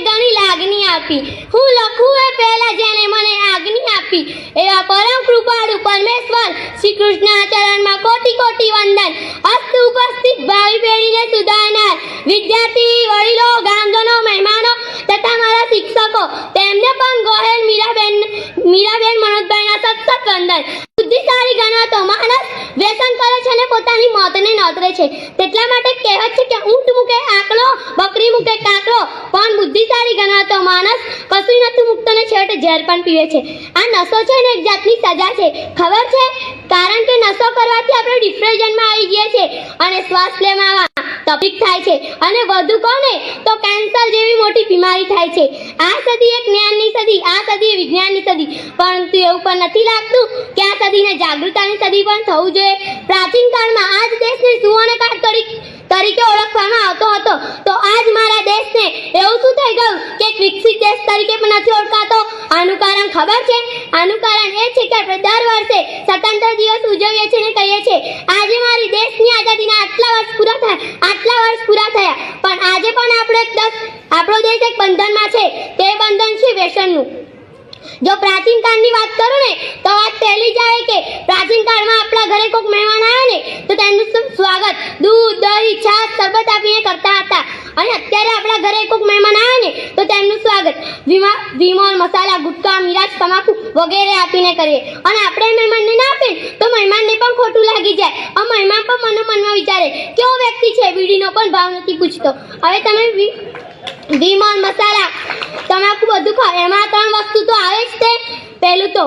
ઘણી લાગણી આપી, હું લખું એ પહેલા જેને મને આજ્ઞા આપી, એવા પરમ કૃપાળુ પરમેશ્વર શ્રી કૃષ્ણના ચરણમાં કોટી કોટી વંદન. અસ્તુ ઉપસ્થિત ભાવિ પેઢીને સુધારનાર વિદ્યાર્થી, વડીલો, ગામજનો, મહેમાનો તથા મારા શિક્ષકો, તેમને પણ ગોહેલ મીરાબેન મનોજભાઈના સતત વંદન. બુદ્ધિશાળી ગણો તો માણસ વ્યસન કરે છે અને પોતાની મોતને નોતરે છે. તેટલા માટે કહેવત છે કે ઊંટ મૂકે આંકડો, બકરી મૂકે કાંકરો, પણ બુદ્ધિશાળી ગણો તો માણસ કશું નથી મૂકતો ને છેવટે ઝેર પણ પીવે છે. આ નશો છે ને એક જાતની સજા છે, ખબર છે? કારણ કે નશો કરવાથી આપણે ડિપ્રેશનમાં આવી ગયા છે અને શ્વાસ લેવામાં તકલીફ થાય છે, અને વધુ કહો ને તો કેન્સર જેવી મોટી બીમારી થાય છે. આ સદી એક જ્ઞાનની સદી, આ સદી વિજ્ઞાનની સદી, પરંતુ એવું પણ નથી લાગતું કે આ સદીને જાગૃતતાની સદી પણ થવું જોઈએ. પ્રાચીન કાળમાં આ જ દેશને સુવર્ણકાળ તરીકે ઓળખવામાં આવતો હતો, તો આજ મારા દેશને એવું શું થઈ ગયું કે એક વિકસિત દેશ તરીકે પણ નથી ઓળખાતો? આનું કારણ ખબર છે? આનું કારણ એ છે કે આપણે દર વર્ષે સ્વતંત્ર દિવસ ઉજવીએ છીએ અને કહીએ છીએ આજે મારી દેશની આઝાદીના આટલા વર્ષ પૂરા થયા, પણ આજે પણ આપણો દેશ એક બંધનમાં છે. તે બંધન છે વ્યસનનું. જો પ્રાચીન કાળની વાત કરું ને તો વાત પહેલી જ આવે કે પ્રાચીન કાળમાં આપણા ઘરે કોઈક મહેમાન આવે ને તો તેમનું સ્વાગત દૂધ, દહીં, છાશ, શરબત આપીને કરતા હતા, અને અત્યારે આપણા ઘરે કોઈક મહેમાન આવે ને તો તેમનું સ્વાગત વિમલ, મસાલા, ગુટકા, મિરાજ, તમાકુ વગેરે આપીને કરીએ. અને આપણે મહેમાનને ના આપીએ તો મહેમાનને પણ ખોટું લાગી જાય. આ મહેમાન પણ મનમાં વિચારે કેવો વ્યક્તિ છે, બીડીનો પણ ભાવ નથી પૂછતો. હવે તમે વિમલ, મસાલા, તમાકુ બધું ખાઓ, એમાં 3 વસ્તુ તો આવે જ તે. પહેલું તો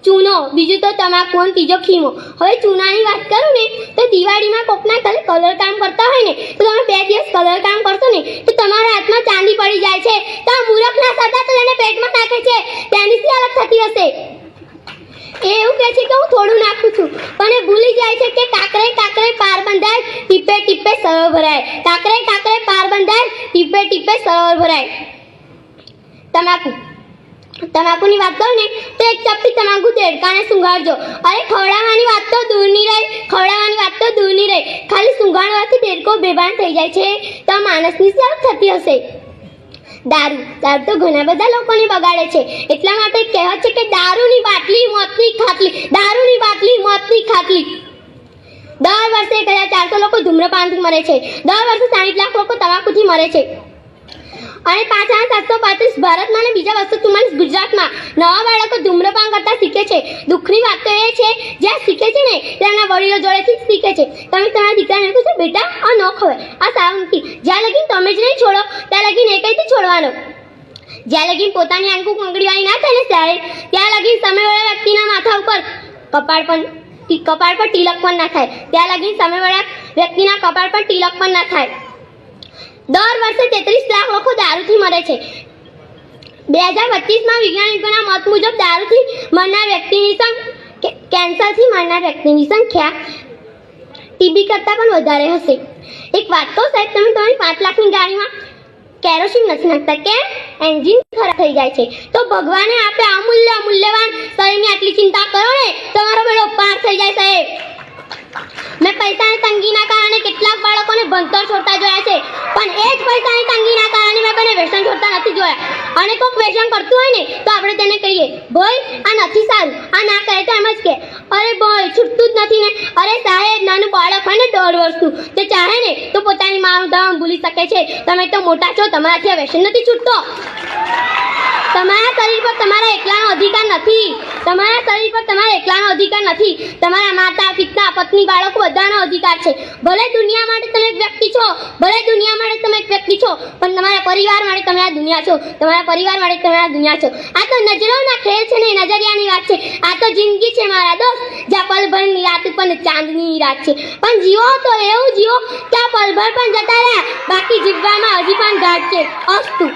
ચૂનો, બીજું તો તમાકુ અને ત્રીજો ખીમો. હવે ચૂનાની વાત કરું ને તો દિવાળીમાં કોકના ઘરે કલર કામ કરતા હોય ને તો તમે 2 દિવસ કલર કામ કરશો ને તો તમારા હાથમાં ચાંદી પડી જાય છે, તો આ મૂરખના સદા તો એને પેટમાં નાખે છે, તેની શી હાલત થતી હશે? એવું કહે છે કે હું થોડું નાખું છું, પણ એ ભૂલી જાય છે કે કાકરે કાકરે પાર બંધાય, ટીપે ટીપે સરોવર ભરાય. કાકરે કાકરે પાર બંધાય, ટીપે ટીપે સરોવર ભરાય. તમાકુની વાત કરું ને તો એક ચપટી તમાકુ દેડકાને સુંઘાડજો. અરે ખવડાવવાની વાત તો દૂરની રહી, ખાલી સુંઘાડવાથી દેડકો બેભાન થઈ જાય છે, તો માણસની શી હાલત થતી હશે? દારૂ તો ઘણા બધા લોકોને બગાડે છે. એટલા માટે કહેવત છે કે દારૂની બાટલી મોતની ખાટલી. દર વર્ષે 1400 લોકો ધૂમ્રપાનથી મરે છે, દર વર્ષે 60 લાખ લોકો તમાકુથી મરે છે, અને 5735 ભારતમાં અને બીજા 244 ગુજરાતમાં નવા બાળકો ધૂમ્રપાન કરતા શીખે છે. દુઃખની વાત તો એ છે જ્યાં શીખે છે ને તેમના વડીલો જોડેથી જ શીખે છે. તમે તમારા દીકરાને કહો છો બેટા આ ન ખવાય, આ સારું નથી, જ્યાં લગીન તમે જ નહીં છોડો ત્યાં લગીન એ કઈથી છોડવાનો? જ્યાં લગીન પોતાની આંખો કંગડીવાળી ના થાય ને ત્યાં લગીન સામેવાળા વ્યક્તિના માથા ઉપર કપાળ પર તિલક પણ ના થાય, ત્યાં લગીન સામેવાળા વ્યક્તિના કપાળ પર તિલક પણ ના થાય. દર વર્ષે 33 લાખ લોકો દારૂથી મરે છે. 2025માં વૈજ્ઞાનિકોના મત મુજબ દારૂથી મરનાર વ્યક્તિની સંખ્યા કેન્સરથી મરનાર વ્યક્તિની સંખ્યા ટીબી કરતાં પણ વધારે હશે. એક વાત કહું સાહેબ, તમે તમારી 5 લાખની ગાડીમાં કેરોસીન નથી નાખતા, કેમ? એન્જિન ખરાબ થઈ જાય છે. તો ભગવાને આપે મૂલ્યવાન શરીરની આટલી ચિંતા કરો ને તમારો બેડો પાર થઈ જાય સાહેબ. મેં પૈસાની તંગીના કારણે કેટલાક બાળકોને ભણતર છોડતા જોયા છે, પણ એ જ પૈસાની તંગીના કારણે મેં કોઈને વ્યસન છોડતા નથી જોયા. અને કોઈક વ્યસન કરતું હોય ને તો આપણે તેને કહીએ ભાઈ આ નથી સારું, આ ના કરે તો એમ જ કે અરે ભાઈ છૂટતું જ નથી ને. અરે સાહેબ, નાનું બાળક હોય ને 1.5 વર્ષનું તે ચાહે ને તો પોતાની માનું ધામ ભૂલી શકે છે. તમે તો મોટા છો, તમારાથી આ વ્યસન નથી છૂટતો. તમારા શરીર પર તમારા એકલાનો અધિકાર નથી. તમારા માતા, પિતા, પત્ની, બાળકો બધાનો અધિકાર છે. ભલે દુનિયા માટે તમે એક વ્યક્તિ છો, પણ તમારા પરિવાર માટે તમે આ દુનિયા છો. આ તો નજરોના ખેલ છે ને નજરિયાની વાત છે. આ તો જિંદગી છે મારા દોસ્ત, જ્યાં પલભરની રાત ઉપર ચાંદની રાત છે. પણ જીવો તો એવું જીવો કે આ પલભર પણ જતા રહ્યા, બાકી જીવવામાં હજી પણ ઘાટ છે. અસ્તુ.